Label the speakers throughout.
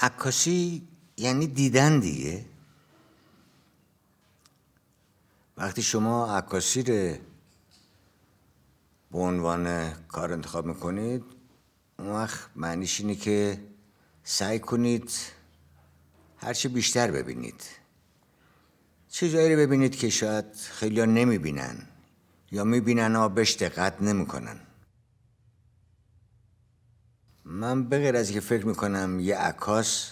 Speaker 1: عکاسی یعنی دیدن دیگه. وقتی شما عکاسی رو به عنوان کار انتخاب میکنید، اون وقت معنیش اینه که سعی کنید هرچی بیشتر ببینید. چیزایی رو ببینید که شاید خیلی ها نمیبینن یا میبینن و بهش دقت نمیکنن. من به غیر از که فکر میکنم یه عکاس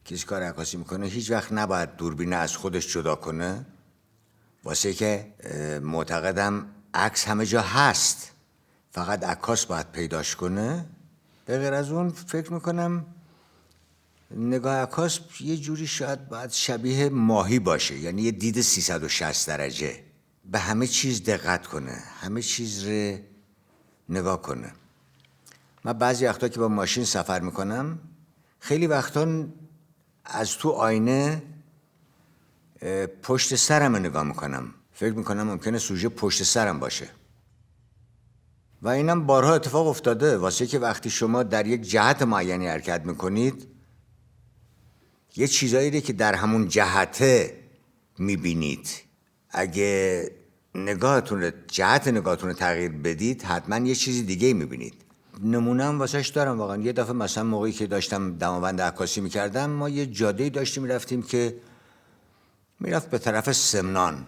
Speaker 1: کسی کار عکاسی میکنه هیچ وقت نباید دوربین از خودش جدا کنه، واسه که معتقدم عکس همه جا هست، فقط عکاس باید پیداش کنه. به غیر از اون فکر میکنم نگاه عکاس یه جوری شاید باید شبیه ماهی باشه، یعنی یه دید 360 درجه، به همه چیز دقت کنه، همه چیز رو نگاه کنه. من بعضی وقتا که با ماشین سفر میکنم خیلی وقتا از تو آینه پشت سرم نگاه میکنم، فکر میکنم ممکنه سوژه پشت سرم باشه و اینم بارها اتفاق افتاده، واسه که وقتی شما در یک جهت معینی حرکت میکنید یه چیزایی که در همون جهته میبینید، اگه جهت نگاهتون رو تغییر بدید حتما یه چیزی دیگه میبینید. نمونه هم واسهش دارم واقعا. یه دفعه مثلا موقعی که داشتم دماوند عکاسی میکردم، ما یه جاده‌ای داشتیم میرفتیم که میرفت به طرف سمنان.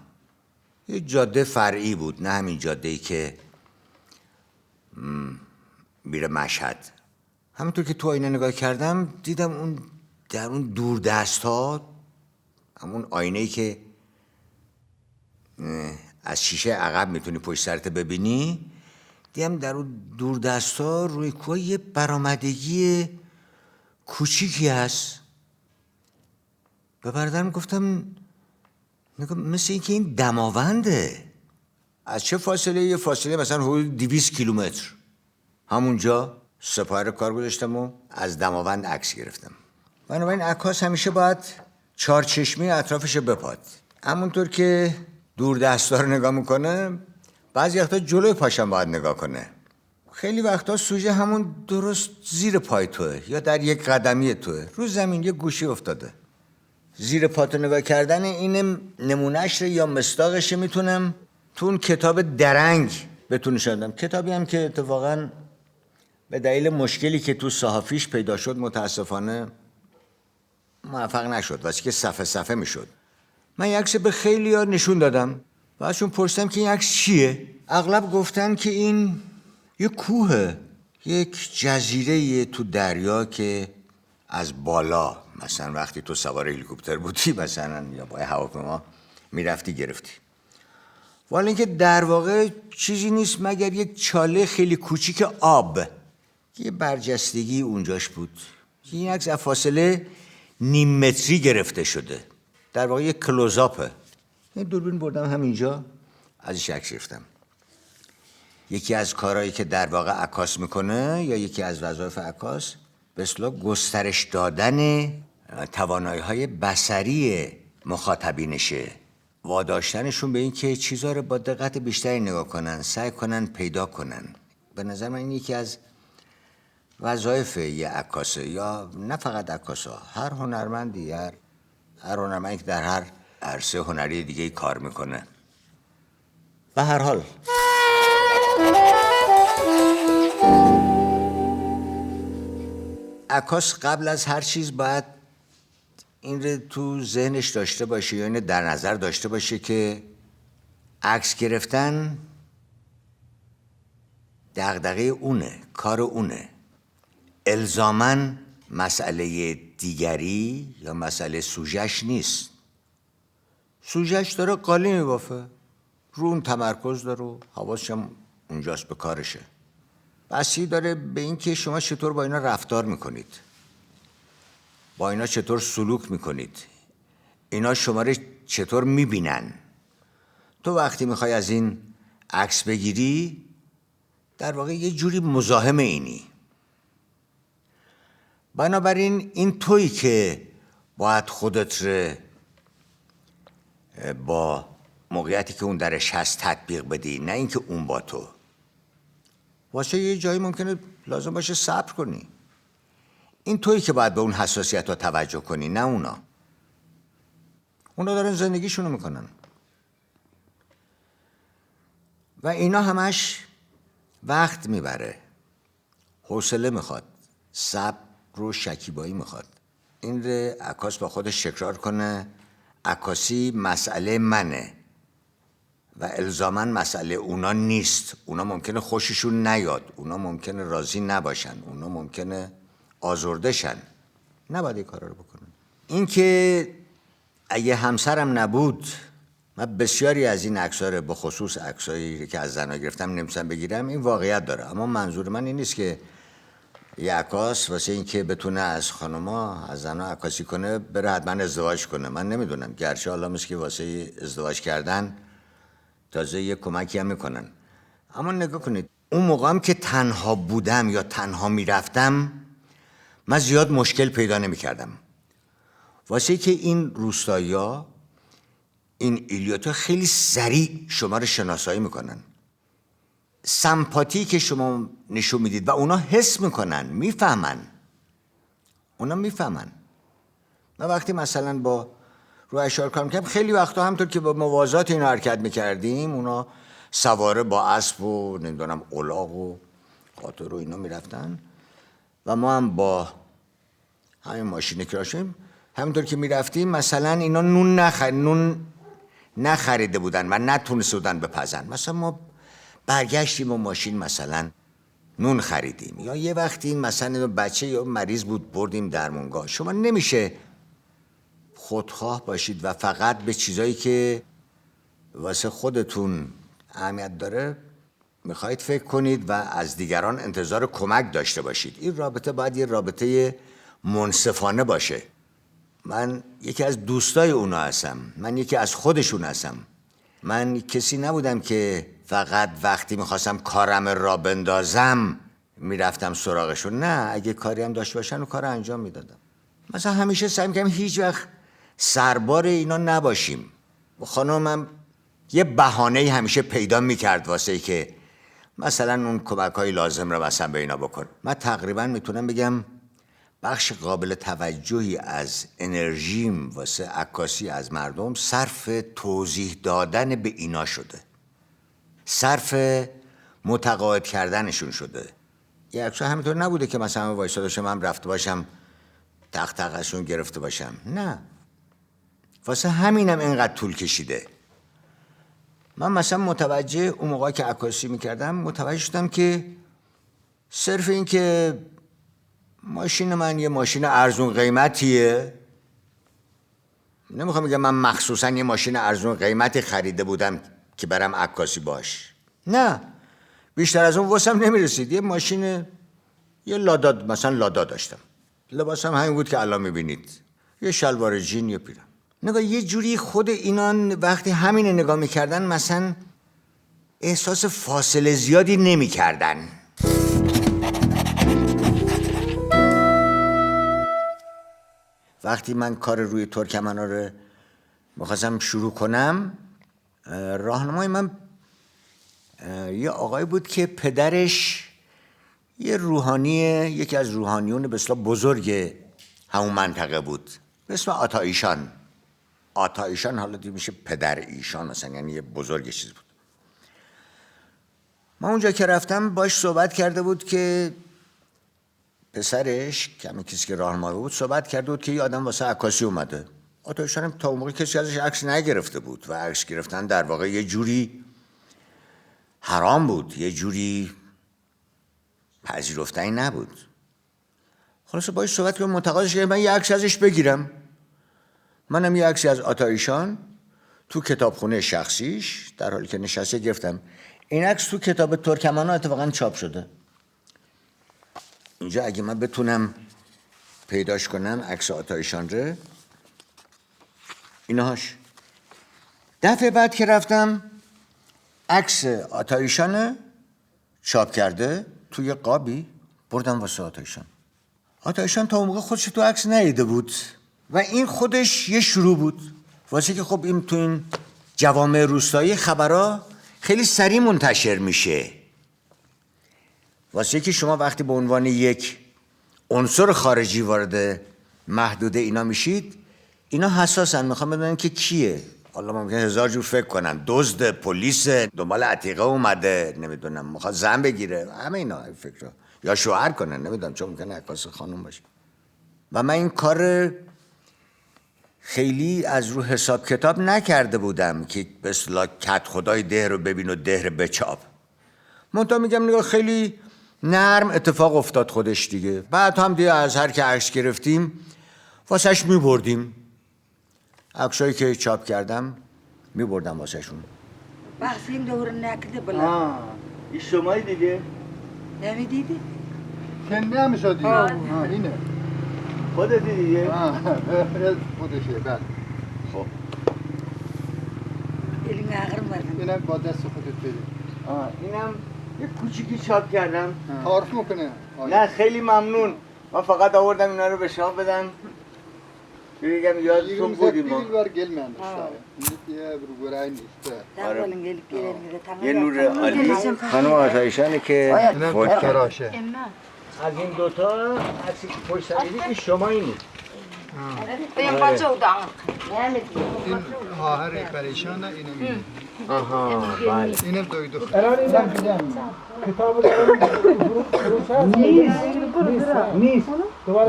Speaker 1: یه جاده فرعی بود، نه همین جاده‌ای که میره مشهد. همونطور که تو آینه نگاه کردم دیدم اون در اون دور دست ها، همون آینه‌ای که از شیشه عقب میتونی پشت سرت ببینی، دیدم در اون دور دست ها روی کوه یه برآمدگی کوچیکی هست. به برادرم گفتم مثل این که این دماونده. از چه فاصله؟ یه فاصله مثلا حدود 200 کیلومتر. همونجا سپاره کار گذاشتم و از دماوند عکس گرفتم. بنابراین عکاس همیشه باید چارچشمی اطرافش بپاد. همونطور که دور دستا رو نگاه میکنه، بعضی وقتا جلوی پاشم باید نگاه کنه. خیلی وقتا سوژه همون درست زیر پای توه یا در یک قدمی توه، رو زمین یه گوشی افتاده. زیر پاتو نگاه کردن این نمونهش رو یا مصداقش میتونم تو اون کتاب درنگ بهتون نشون بدم. کتابی هم که اتفاقاً به دلیل مشکلی که تو صحافیش پیدا شد متاسفانه موفق نشد، واسه که صفحه صفحه میشد. من یک عکس به خیلی‌ها نشون دادم و ازشون پرسیدم که این عکس چیه. اغلب گفتن که این یه کوهه، یک جزیره تو دریا که از بالا مثلا وقتی تو سوار هلیکوپتر بودی مثلا یا با هواپیما میرفتی گرفتی. ولی اینکه در واقع چیزی نیست مگر یک چاله خیلی کوچیک آب. یه برجستگی اونجاش بود. این عکس از فاصله نیم متری گرفته شده، در واقع یک کلوزآپه. این دوربین بردم همینجا ازش عکس گرفتم. یکی از کارهایی که در واقع عکاس میکنه یا یکی از وظایف عکاس به اصطلاح گسترش دادن توانایی‌های بصری مخاطبینشه، واداشتنشون به این که چیزها رو با دقت بیشتری نگاه کنن، سعی کنن پیدا کنن. به نظر من این یکی از وظایف یه عکاسه، یا نه فقط عکاسا، هر هنرمندی، هر هنرمندی که در هر عرصه هنری دیگه کار میکنه. به هر حال عکاس قبل از هر چیز باید این رو تو ذهنش داشته باشه یا اینو در نظر داشته باشه که عکس گرفتن دغدغه اونه، کار اونه، الزاماً مسئله دیگری یا مسئله سوژه‌اش نیست. سوژه‌اش داره قالی میبافه، رو اون تمرکز داره و حواسش هم اونجاست به کارشه. بسی داره به این که شما چطور با اینا رفتار میکنید، با اینا چطور سلوک میکنید، اینا شما رو چطور میبینن. تو وقتی میخوای از این عکس بگیری در واقع یه جوری مزاحم اینی. بنابراین این تویی که باید خودت رو با موقعیتی که اون درش هست تطبیق بدی، نه اینکه اون با تو. واسه یه جایی ممکنه لازم باشه صبر کنی، این تویی که باید به اون حساسیت ها توجه کنی، نه اونا دارن زندگیشونو میکنن و اینا همش وقت میبره، حوصله میخواد، صبر و شکیبایی میخواد. این رو عکاس با خودش تکرار کنه عکاسی مسئله منه و الزاماً مسئله اونا نیست. اونا ممکنه خوششون نیاد، اونا ممکنه راضی نباشن، اونا ممکنه آزرده شن، نباید این کارا رو بکنن. این که اگه همسرم نبود من بسیاری از این عکس‌ها رو، به خصوص عکسایی که از زن‌ها گرفتم، نمی‌تونم بگیرم. این واقعیت داره، اما منظور من این نیست که یه عکاس واسه این که بتونه از خانم‌ها، از زن‌ها عکاسی کنه بره حتما ازدواج کنه. من نمیدونم، گرچه حالا مثل که واسه ازدواج کردن تازه یه کمکی هم میکنن. اما نگاه کنید، اون موقع هم که تنها بودم یا تنها میرفتم من زیاد مشکل پیدا نمیکردم، واسه که این روستایی‌ها، این ایلیوتا خیلی سریع شما رو شناسایی میکنن. سمپاتی که شما نشون میدید و اونا حس میکنن، میفهمن. اونا میفهمن. من وقتی مثلا با رو اشعار کار میکردم، خیلی وقتا همطور که با موازات این حرکت میکردیم، اونا سواره با اسب و نمیدونم الاغ و قاطر و اینا میرفتن و ما هم با همین ماشین کراشیم همینطور که میرفتیم. مثلا اینا نون نخریده بودن و نتونسته بودن بپزن. مثلا ما برگشتیم و ماشین مثلا نون خریدیم، یا یه وقتی مثلا بچه یا مریض بود بردیم درمونگاه. شما نمیشه خودخواه باشید و فقط به چیزایی که واسه خودتون اهمیت داره میخواید فکر کنید و از دیگران انتظار کمک داشته باشید. این رابطه باید یه رابطه منصفانه باشه. من یکی از دوستای اونا هستم، من یکی از خودشون هستم. من کسی نبودم که فقط وقتی میخواستم کارم را بندازم میرفتم سراغشون. نه، اگه کاری هم داشته باشن و کار انجام میدادم. مثلا همیشه سعی میکنم هیچ وقت سربار اینا نباشیم. خانمم یه بهانه‌ای همیشه پیدا میکرد واسه ای که مثلا اون کمک‌های لازم رو مثلا به اینا بکن. من تقریبا میتونم بگم بخش قابل توجهی از انرژیم واسه عکاسی از مردم صرف توضیح دادن به اینا شده، صرف متقاعد کردنشون شده. یه عکس همینطور نبوده که مثلا وایساده باشم من رفته باشم تق گرفته باشم. نه، واسه همینم اینقدر طول کشیده. من مثلا متوجه اون موقع که عکاسی میکردم متوجه شدم که صرف این که ماشین من یه ماشین ارزون قیمتیه، نمیخوام بگم من مخصوصا یه ماشین ارزون قیمتی خریده بودم که برم عکاسی باش. نه، بیشتر از اون واسم نمیرسید. یه ماشین، یه لادا، مثلا لادا داشتم، لباسم همین بود که الان میبینید، یه شلوار جین، یه پیرن. نگاه، یه جوری خود اینا وقتی همین نگاه میکردن مثلا احساس فاصله زیادی نمیکردن. وقتی من کار روی ترکمنا رو میخواستم شروع کنم، راهنمای من یه آقای بود که پدرش یه روحانی، یکی از روحانیون به اصطلاح بزرگ همون منطقه بود، به اسم آتایشان. آتایشان حالا دیگه میشه پدر ایشان مثلا، یعنی یه بزرگ چیز بود. من اونجا که رفتم باش صحبت کرده بود که پسرش، کمی کسی که راهنمای بود، صحبت کرده بود که یه آدم واسه عکاسی اومده. آتایشان هم تا اون موقع کسی ازش عکس نگرفته بود و عکس گرفتن در واقع یه جوری حرام بود، یه جوری پذیرفتنی نبود. خلاصه باش صحبت کردم، منتقدش کردم من یه عکس ازش بگیرم. منم یه عکسی از آتایشان تو کتابخونه شخصیش در حالی که نشسته گرفتم. این عکس تو کتاب ترکمنا اتفاقا چاپ شده. اینجا اگه من بتونم پیداش کنم عکس آتایشان رو، اینهاش. دفعه بعد که رفتم عکس آتایشان چاپ کرده توی قابی، بردم واسه آتایشان. آتایشان تا اون موقع خودش تو عکس ندیده بود و این خودش یه شروع بود، واسه که خب این تو این جوامع روستایی خبرها خیلی سریع منتشر میشه. واسه که شما وقتی به عنوان یک عنصر خارجی وارد محدوده اینا میشید، اینا حساسن، میخوام بدونن که کیه. حالا ممکنه هزار جور فکر کنن، دزد، پلیس، دنبال عتیقه اومده، نمیدونم میخواد زن بگیره، همه اینا فکر، یا شوهر کنن، نمیدونم، چون ممکنه عکاس خانم باشه. و من این کار خیلی از رو حساب کتاب نکرده بودم که به اصطلاح کت خدای ده رو ببین و ده رو بچاپ. منتها میگم نگاه خیلی نرم اتفاق افتاد خودش دیگه. بعد هم دیگه از هر که عکس گرفتیم واسش میبردیم، عکسایی که چاپ کردم میبردم واسهشون.
Speaker 2: بخشی دور نکده بلا.
Speaker 3: این شمایی دیگه؟
Speaker 2: نمیدیدی؟
Speaker 4: کنده هم شدی؟ اینه
Speaker 3: خودتی دیگه؟
Speaker 4: خودشه بله.
Speaker 3: خب
Speaker 2: ایلی نقر مردم.
Speaker 4: اینم با دست خودت بری.
Speaker 3: اینم یه کوچیکی چاپ کردم.
Speaker 4: تعارف میکنه؟
Speaker 3: نه خیلی ممنون. من فقط آوردم اینا رو به شما بدم بگم یادتون بودیم ما.
Speaker 4: Bir var gelmeyenler şahit. Niye bir görey işte.
Speaker 3: یه نور عالی خانم آسایشانه که
Speaker 4: Ne teraşı.
Speaker 3: از این دوتا عکسی که پشت سر این شما اینی.
Speaker 2: این بچه اودان.
Speaker 4: این ahır perişan inem.
Speaker 3: آها بله.
Speaker 4: İnem doyduk.
Speaker 3: نیست.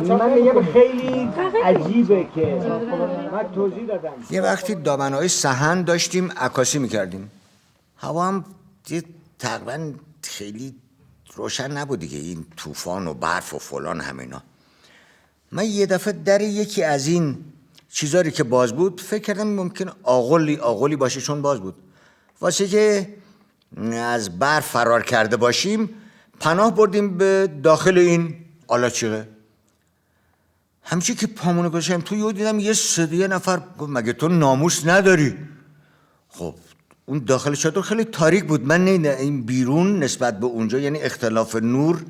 Speaker 3: من میگم خیلی عجیبه که من توضیح دادم.
Speaker 1: یه وقتی دامنه‌های صحن داشتیم عکاسی میکردیم، هوا هم تقریبا خیلی روشن نبود دیگه، این طوفان و برف و فلان همینا. من یه دفعه در یکی از این چیزایی که باز بود فکر کردم ممکن آغلی باشه، چون باز بود. واسه که از برف فرار کرده باشیم پناه بردیم به داخل این آلاچیقه. همچی که پامونو گذاشتم تو یهو دیدم یه نفر گفت مگه تو ناموس نداری؟ خب اون داخل چادر خیلی تاریک بود، من این بیرون نسبت به اونجا، یعنی اختلاف نور،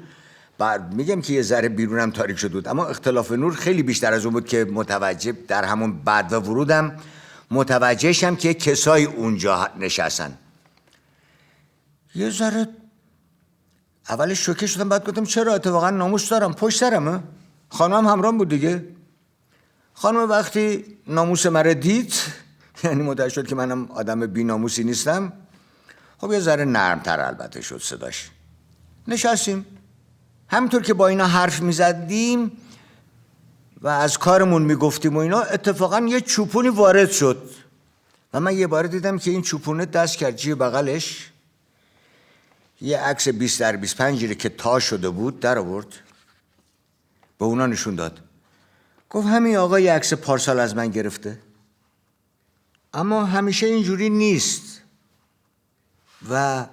Speaker 1: میگم که یه ذره بیرونم تاریک شده بود، اما اختلاف نور خیلی بیشتر از اون بود که متوجه در همون بعد و ورودم متوجهشم که کسای اونجا نشستن. یه ذره اولش شوکه شدم، بعد گفتم چرا، اتفاقا ناموس دارم، پشت سرمه. خانم همراهم بود دیگه. خانم وقتی ناموس مرا دید، یعنی متوجه شد که منم آدم بی ناموسی نیستم، خب یه ذره نرمتر البته شد صداش. نشستیم، همینطور که با اینا حرف میزدیم و از کارمون میگفتیم و اینا، اتفاقا یه چوپونی وارد شد و من یه بار دیدم که این چوپونه دست کرد جیب بغلش، یه عکس 20x25 که تا شده بود در آورد، به اونا نشون داد. گفت همین آقا یه عکس پارسال از من گرفته، اما همیشه اینجوری نیست و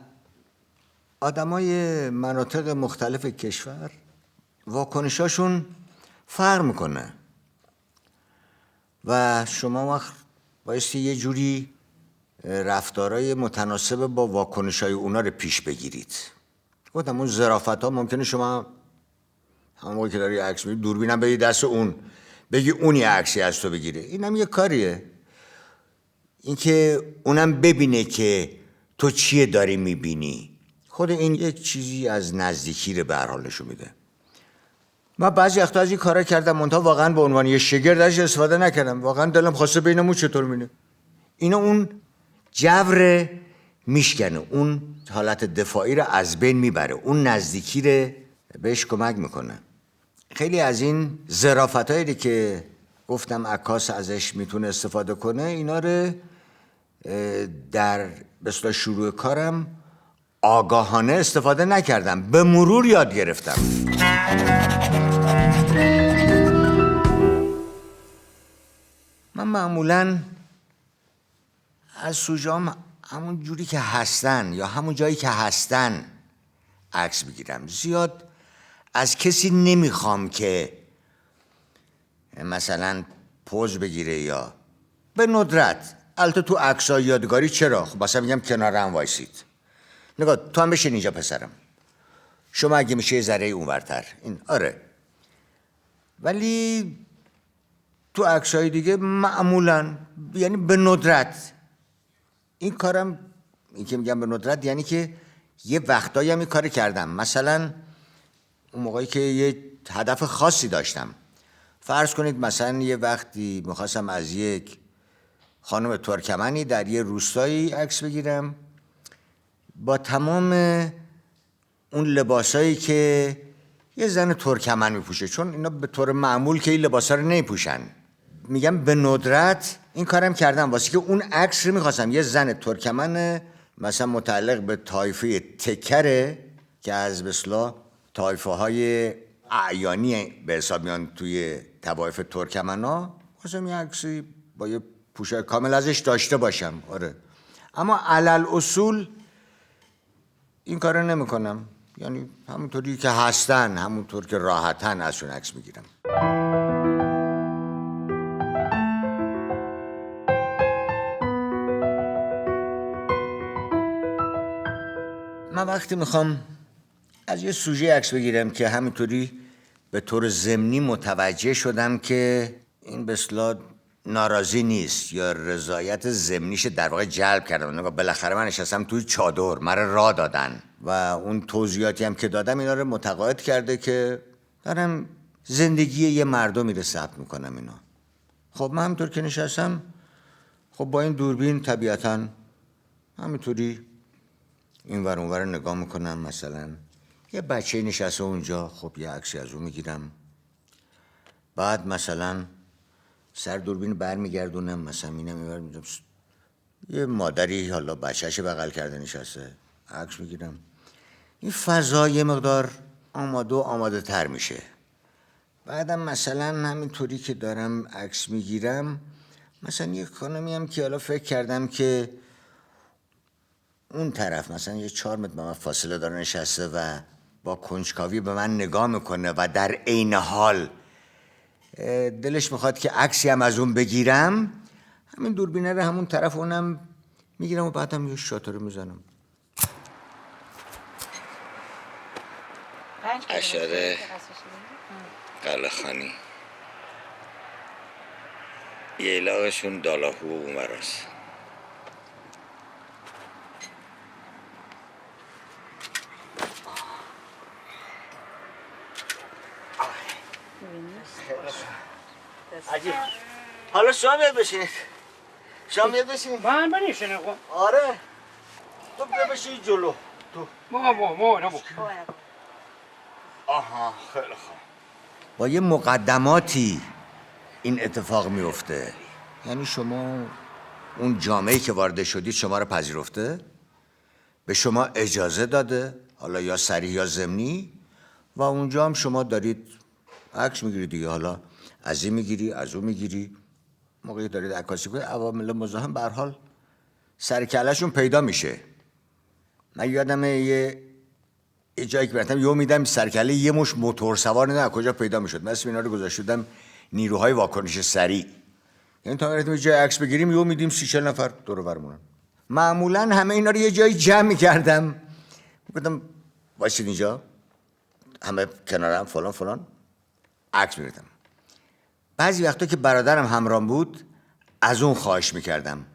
Speaker 1: آدمای مناطق مختلف کشور واکنشاشون فرق میکنه و شما وقت بایستی یه جوری رفتارای متناسب با واکنشای اونا رو پیش بگیرید. گفتم اون ظرافت ها ممکنه شما همون موقع که داری عکس میگیری دوربینم بدی دست اون، بگی اون یه عکسی از تو بگیره، اینم یه کاریه، اینکه اونم ببینه که تو چیه داری میبینی. خود این یک چیزی از نزدیکی رو به هر حال نشون میده. من بعضی وقتا از این کارا کردم، منتها واقعا به عنوان یه شگرد ازش استفاده نکردم، واقعا دلم خواسته ببینم اون چطور میبینه. اینا اون جو میشکنه، اون حالت دفاعی رو از بین میبره، اون نزدیکی رو بهش کمک میکنه. خیلی از این ظرافتایی که گفتم عکاس ازش میتونه استفاده کنه، اینا رو در بسیار شروع کارم آگاهانه استفاده نکردم، به مرور یاد گرفتم. من معمولاً از سوژه‌ام همون جوری که هستن یا همون جایی که هستن عکس بگیرم. زیاد از کسی نمیخوام که مثلا پوز بگیره، یا به ندرت البته تو عکسای یادگاری چرا، خب مثلا میگم کنارم وایسید، نگاه تو هم بشین اینجا پسرم، شما اگه میشه یه ذره اونورتر، این آره. ولی تو عکسای دیگه معمولا، یعنی به ندرت این کارم، این که میگم به ندرت یعنی که یه وقتایی هم این کار کردم. مثلا اون موقعی که یه هدف خاصی داشتم. فرض کنید مثلا یه وقتی میخواستم از یک خانم ترکمنی در یه روستایی عکس بگیرم با تمام اون لباسایی که یه زن ترکمن میپوشه، چون اینا به طور معمول که این لباسا رو نمیپوشن. میگم به ندرت این کارم کردم واسه که اون عکس رو میخواستم یه زن ترکمن مثلا متعلق به طایفه تکره که از بسلا طایفه های اعیانی به حساب میان توی طوایف ترکمنا، خواستم یه عکسی با یه پوشاک کامل ازش داشته باشم. آره، اما علل اصول این کارو نمیکنم، یعنی همونطوری که هستن همونطور که راحتن ازشون عکس میگیرم. من وقتی میخوام از یه سوژه عکس بگیرم که همینطوری به طور ضمنی متوجه شدم که این به اصطلاح ناراضی نیست یا رضایت ضمنیش در واقع جلب کردم، بالاخره من نشستم توی چادر، مرا راه دادن و اون توضیحاتی هم که دادم اینا رو متقاعد کرده که دارم زندگی یه مردمی رو ثبت میکنم اینا. خب من همینطور که نشستم، خب با این دوربین طبیعتاً همینطوری این ور اون ور نگاه میکنم، مثلا یه بچه نشسته اونجا، خب یه عکسی از اون میگیرم. بعد مثلا سر دوربین برمیگردونم، مثلا میبرم یه مادری حالا بچه‌ش بغل کرده نشسته، عکس میگیرم. این فضا یه مقدار آماده تر میشه. بعدم مثلا همینطوری که دارم عکس میگیرم، مثلا یه خانمی هم که حالا فکر کردم که اون طرف مثلا یه 4 متر با من فاصله داره نشسته و با کنجکاوی به من نگاه میکنه و در عین حال دلش میخواد که عکسی هم از اون بگیرم، همین دوربینه رو همون طرف اونم میگیرم و بعدم یه شات رو میزنم. اشاره قلخانی یه علاقشون دالاهو اومراست. عجیب. حالا شما بیاد بشینید. شما بیاد بشینید.
Speaker 5: من بنشینم.
Speaker 1: آره. تو بیا بشینید جلو. تو.
Speaker 5: ما نبو.
Speaker 1: آها خیلی خوب. با یه مقدماتی این اتفاق میفته. یعنی شما اون جامعه‌ای که وارد شدید شما رو پذیرفته، به شما اجازه داده، حالا یا صریح یا ضمنی، و اونجا هم شما دارید عکس میگیرید دیگه. حالا از این میگیری، از اون میگیری، موقعی دارید عکاسی کنید، عوامل مزاحم به هر حال سر کله‌شون پیدا میشه. من یادمه یه جایی که براتم یهو میدم سر کله یه مش موتور سوار نه کجا پیدا میشد. من اسم اینا رو گذاشتم نیروهای واکنش سریع. یعنی تا میرفتیم یه جای عکس بگیریم یهو میدیم 30-40 نفر دور و برمونن. معمولا همه اینا رو یه جایی جمع میکردم، گفتم وایسید اینجا، همه کنارم فلان فلان عکس میگرفتم. بعضی وقتا که برادرم همراهم بود از اون خواهش میکردم.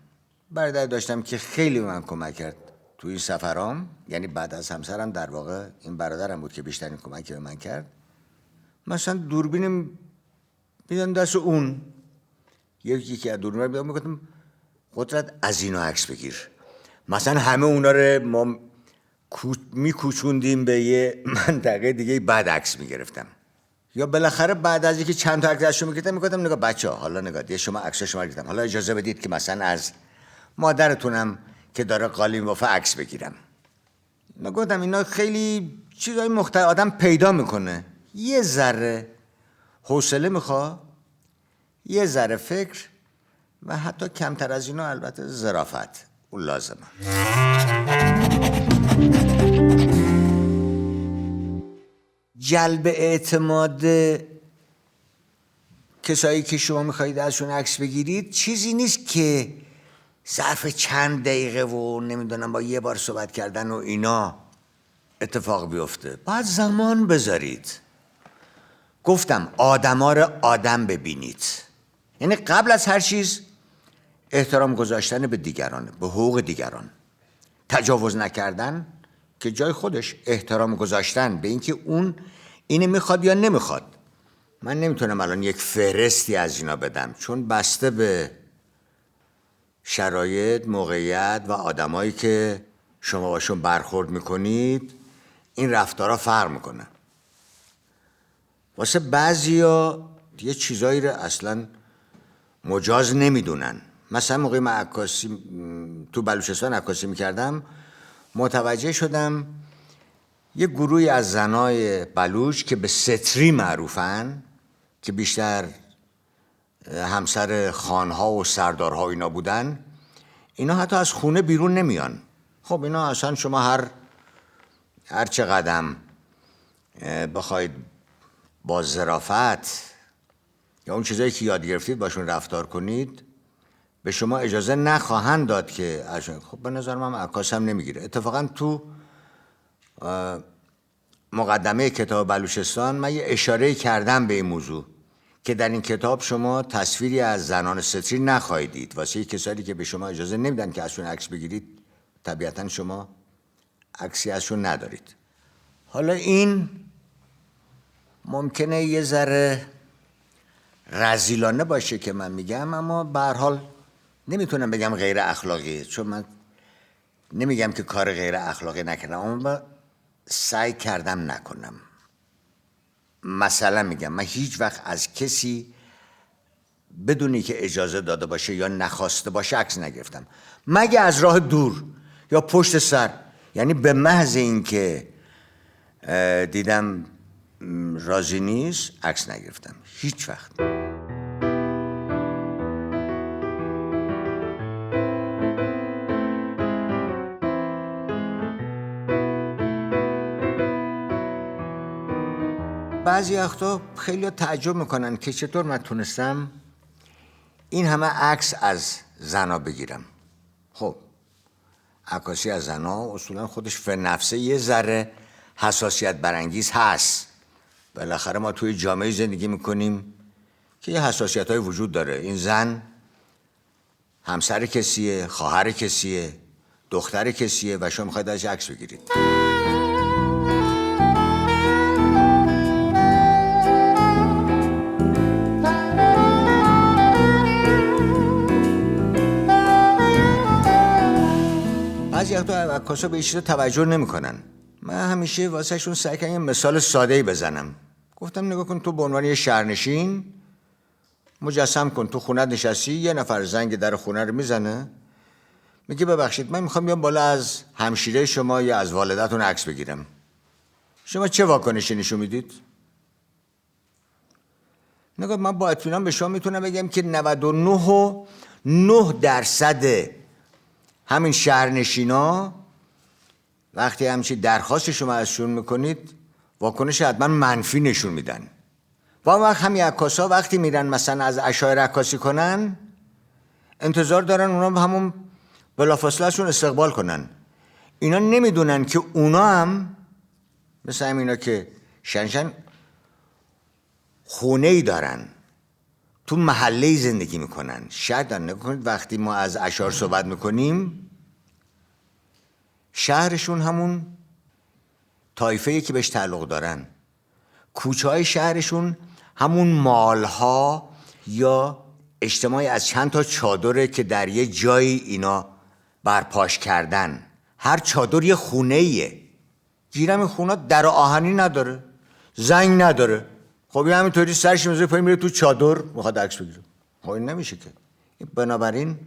Speaker 1: برادر داشتم که خیلی به من کمک کرد تو این سفرام، یعنی بعد از همسرم در واقع این برادرم بود که بیشترین کمک به من کرد. مثلا دوربینم میدن دست اون، یکی که از دوربین میدم میگفتم قدرت از اینا عکس بگیر. مثلا همه اونا رو ما میکوچوندیم به یه منطقه دیگه، بعد عکس میگرفتم. یا بالاخره بعد از اینکه چند تا عکس ازشون میگرفتم میگفتم نگاه بچه‌ها، حالا نگاه دیگه شما عکس شما گرفتم، حالا اجازه بدید که مثلا از مادرتونم که داره قالین وفا عکس بگیرم. گفتم اینا خیلی چیزای مختلف آدم پیدا میکنه. یه ذره حوصله میخواد، یه ذره فکر و حتی کمتر از اینا البته ظرافت اون لازمه. جلب اعتماد کسایی که شما میخواید ازشون عکس بگیرید چیزی نیست که ظرف چند دقیقه و نمیدونم با یه بار صحبت کردن و اینا اتفاق بیفته. باید زمان بذارید. گفتم آدما رو آدم ببینید. یعنی قبل از هر چیز احترام گذاشتن به دیگران، به حقوق دیگران، تجاوز نکردن که جای خودش، احترام گذاشتن به اینکه اون اینه میخواد یا نمیخواد. من نمیتونم الان یک فهرستی از اینا بدم، چون بسته به شرایط، موقعیت و آدمایی که شما باشون برخورد میکنید این رفتارها فرق میکنه. واسه بعضیا یه چیزایی رو اصلا مجاز نمیدونن. مثلا موقعی من عکاسی تو بلوچستان عکاسی میکردم، متوجه شدم یه گروهی از زنای بلوچ که به ستری معروفن، که بیشتر همسر خانها و سردارها اینا بودن، اینا حتی از خونه بیرون نمیان. خب اینا اصلا شما هر چه قدم بخواید با ظرافت یا اون چیزایی که یاد گرفتید باشون رفتار کنید، به شما اجازه نخواهند داد که خب به نظر من عکاس هم نمیگیره. اتفاقا تو مقدمه کتاب بلوچستان من یه اشاره کردم به این موضوع که در این کتاب شما تصویری از زنان ستری نخواهید دید. واسه کسانی که به شما اجازه نمیدن که ازشون عکس بگیرید، طبیعتا شما عکسی ازشون ندارید. حالا این ممکنه یه ذره رذیلانه باشه که من میگم، اما به هر حال نمیتونم بگم غیر اخلاقیه، چون من نمیگم که کار غیر اخلاقی نکردم، اما سعی کردم نکنم. مثلا میگم من هیچ وقت از کسی بدونی که اجازه داده باشه یا نخواسته باشه عکس نگرفتم، مگه از راه دور یا پشت سر. یعنی به محض اینکه دیدم راضی نیست عکس نگرفتم، هیچ وقت. بعضی وقتا خیلی تعجب میکنن که چطور من تونستم این همه عکس از زنا بگیرم. خب عکاسی از زنا اصولا خودش فی نفسه یه ذره حساسیت برانگیز هست. بالاخره ما توی جامعه زندگی میکنیم که یه حساسیت‌های وجود داره. این زن همسر کسیه، خواهر کسیه، دختر کسیه و شما میخواید ازش عکس بگیرید. بعضی وقتا عکاسا به این چیزا توجه نمیکنن. من همیشه واسه شون سعی کردم یه مثال ساده‌ای بزنم. گفتم نگاه کن، تو به عنوان یه شهرنشین مجسم کن تو خونت نشستی، یه نفر زنگ در خونه رو میزنه، میگه ببخشید من میخوام بیام بالا از همشیره شما یا از والدتون عکس بگیرم. شما چه واکنشی نشون میدید؟ نگاه من با اطمینان به شما میتونم بگم که 99.9% همین شهرنشینا وقتی همچین درخواست شما ازشون میکنید واکنش حتما منفی نشون میدن. و اون وقت همین عکاسا وقتی میرن مثلا از عشایر عکاسی کنن، انتظار دارن اونا همون بلافاصله ازشون استقبال کنن. اینا نمیدونن که اونا هم مثل همینا که شنشن خونه‌ای دارن، تو محله‌ای زندگی میکنن. شاید نکنید وقتی ما از اشعار صحبت میکنیم، شهرشون همون طایفه‌ای که بهش تعلق دارن، کوچه‌های شهرشون همون مالها یا اجتماعی از چند تا چادره که در یه جایی اینا برپاش کردن. هر چادر یه خونه‌ایه. گیرم خونه در آهنی نداره، زنگ نداره. خب این همینطوری سرش میذاره پایین میره تو چادر میخواد عکس بگیره. خب این نمیشه که. بنابراین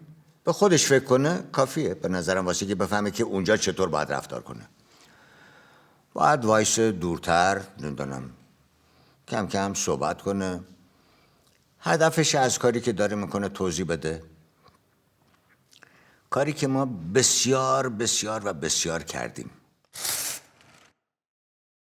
Speaker 1: به خودش فکر کنه کافیه به نظرم، واسه که بفهمه که اونجا چطور باید رفتار کنه. باید وایس دورتر، نمیدونم کم کم صحبت کنه، هدفش از کاری که داره میکنه توضیح بده. کاری که ما بسیار بسیار و بسیار کردیم.